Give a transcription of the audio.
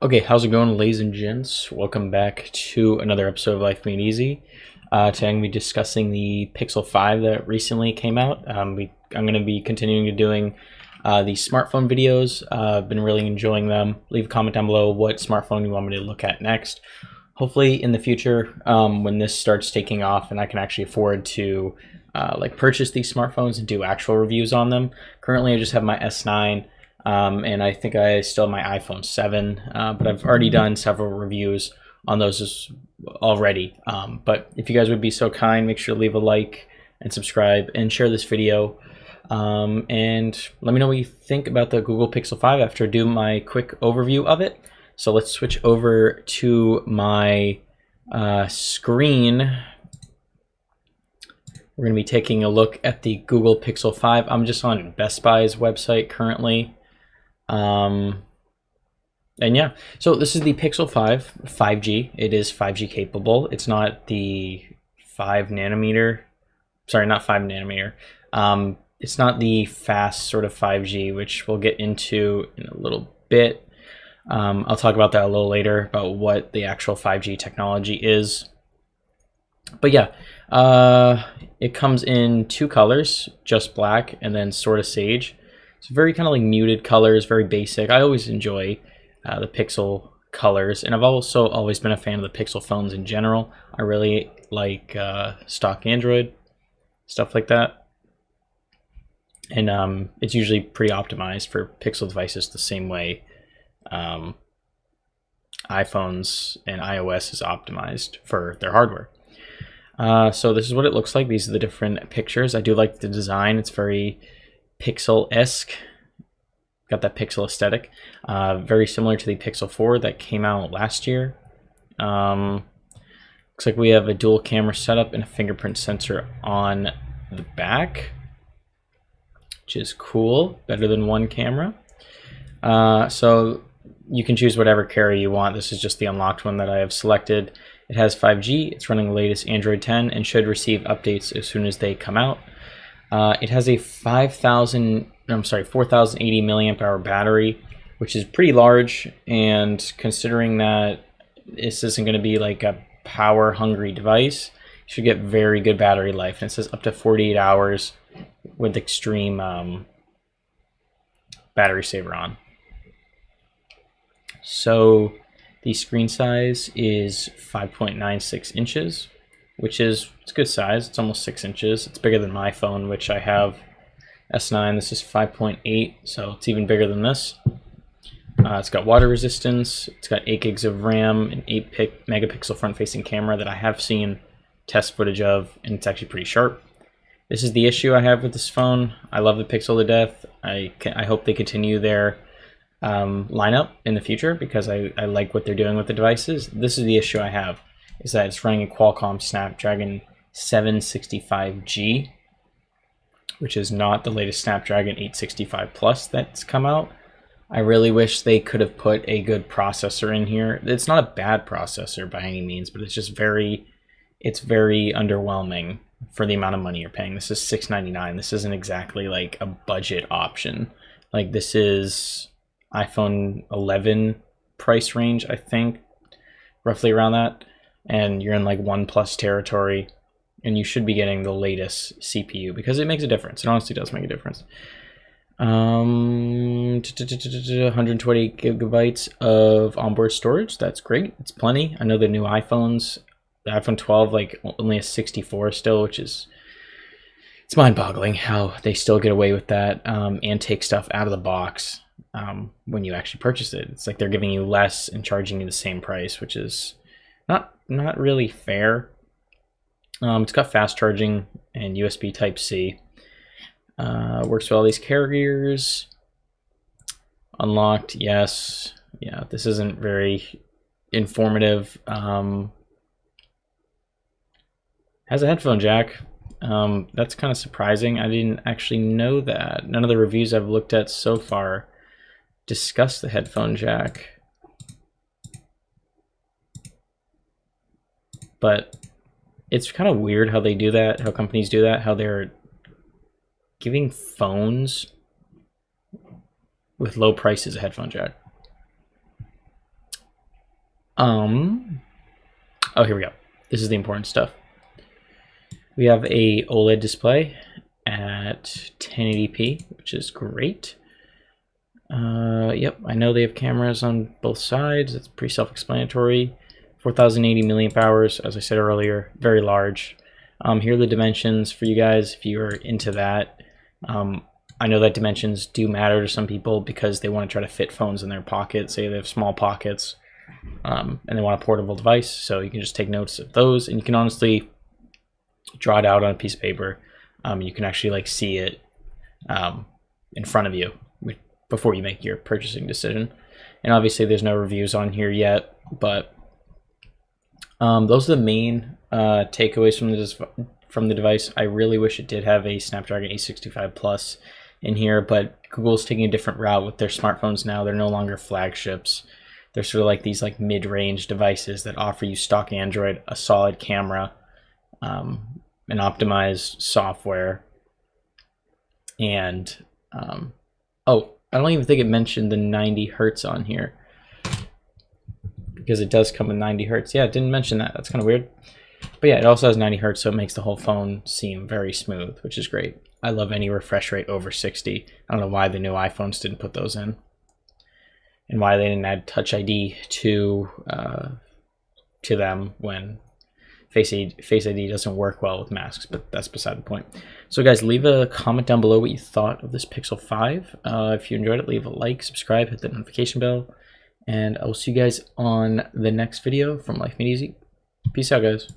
Okay, how's it going, ladies and gents? Welcome back to another episode of Life Made Easy. Today I'm going to be discussing the Pixel 5 that recently came out. I'm going to be continuing to doing the smartphone videos. I've been really enjoying them. Leave a comment down below what smartphone you want me to look at next. Hopefully in the future, when this starts taking off and I can actually afford to purchase these smartphones and do actual reviews on them. Currently I just have my S9. And I think I still have my iPhone 7, but I've already done several reviews on those already. But if you guys would be so kind, make sure to leave a like and subscribe and share this video. And let me know what you think about the Google Pixel 5 after I do my quick overview of it. So let's switch over to my screen. We're going to be taking a look at the Google Pixel 5. I'm just on Best Buy's website currently. And yeah, so this is the Pixel 5 5G. It is 5G capable. It's not the 5 nanometer. Sorry, not 5 nanometer. It's not the fast sort of 5G, which we'll get into in a little bit. I'll talk about that a little later, about what the actual 5G technology is. But yeah, it comes in two colors, just black and then sort of sage. It's very kind of like muted colors, very basic. I always enjoy the Pixel colors, and I've also always been a fan of the Pixel phones in general. I really like stock Android, stuff like that. And it's usually pretty optimized for Pixel devices the same way iPhones and iOS is optimized for their hardware. So this is what it looks like. These are the different pictures. I do like the design. It's very Pixel-esque. Got that Pixel aesthetic. Very similar to the Pixel 4 that came out last year. Looks like we have a dual camera setup and a fingerprint sensor on the back, which is cool. Better than one camera. So you can choose whatever carrier you want. This is just the unlocked one that I have selected. It has 5G. It's running the latest Android 10 and should receive updates as soon as they come out. It has a 4080 milliamp hour battery, which is pretty large, and considering that this isn't going to be like a power hungry device, you should get very good battery life. And it says up to 48 hours with extreme battery saver on. So the screen size is 5.96 inches, which is it's a good size. It's almost 6 inches. It's bigger than my phone, which I have S9. This is 5.8, so it's even bigger than this. It's got water resistance. It's got 8 gigs of RAM, an 8 megapixel front-facing camera that I have seen test footage of, and it's actually pretty sharp. This is the issue I have with this phone. I love the Pixel to death. I hope they continue their lineup in the future because I like what they're doing with the devices. This is the issue I have, is that it's running a Qualcomm Snapdragon 765G, which is not the latest Snapdragon 865 Plus that's come out. I really wish they could have put a good processor in here. It's not a bad processor by any means, but it's just very underwhelming for the amount of money you're paying. This is $699. This isn't exactly like a budget option. Like, this is iPhone 11 price range, I think, roughly around that. And you're in like OnePlus territory, and you should be getting the latest CPU because it makes a difference. It honestly does make a difference. 120 gigabytes of onboard storage. That's great. It's plenty. I know the new iPhones, the iPhone 12, like only a 64 still, which is, it's mind-boggling how they still get away with that and take stuff out of the box when you actually purchase it. It's like they're giving you less and charging you the same price, which is not really fair. It's got fast charging and USB Type-C. Works with all these carriers. Unlocked, yes. Yeah, this isn't very informative. Has a headphone jack. That's kind of surprising. I didn't actually know that. None of the reviews I've looked at so far discuss the headphone jack. But it's kind of weird how they do that, how companies do that, how they're giving phones with low prices a headphone jack. Oh, here we go. This is the important stuff. We have a OLED display at 1080p, which is great. Yep, I know they have cameras on both sides. It's pretty self-explanatory. 4080 milliamp hours, as I said earlier, very large. Here are the dimensions for you guys if you're into that. I know that dimensions do matter to some people because they want to try to fit phones in their pocket. Say they have small pockets and they want a portable device, so you can just take notes of those, and you can honestly draw it out on a piece of paper. You can actually like see it in front of you before you make your purchasing decision. And obviously there's no reviews on here yet, but those are the main takeaways from the device. I really wish it did have a Snapdragon 865 Plus in here, but Google's taking a different route with their smartphones now. They're no longer flagships. They're sort of like these like mid-range devices that offer you stock Android, a solid camera, an optimized software, and oh, I don't even think it mentioned the 90 hertz on here, because it does come with 90 hertz. Yeah, it didn't mention that. That's kind of weird. But yeah, it also has 90 hertz, so it makes the whole phone seem very smooth, which is great. I love any refresh rate over 60. I don't know why the new iPhones didn't put those in, and why they didn't add Touch ID to them when Face ID doesn't work well with masks, but that's beside the point. So guys, leave a comment down below what you thought of this Pixel 5. If you enjoyed it, leave a like, subscribe, hit the notification bell, and I will see you guys on the next video from Life Made Easy. Peace out, guys.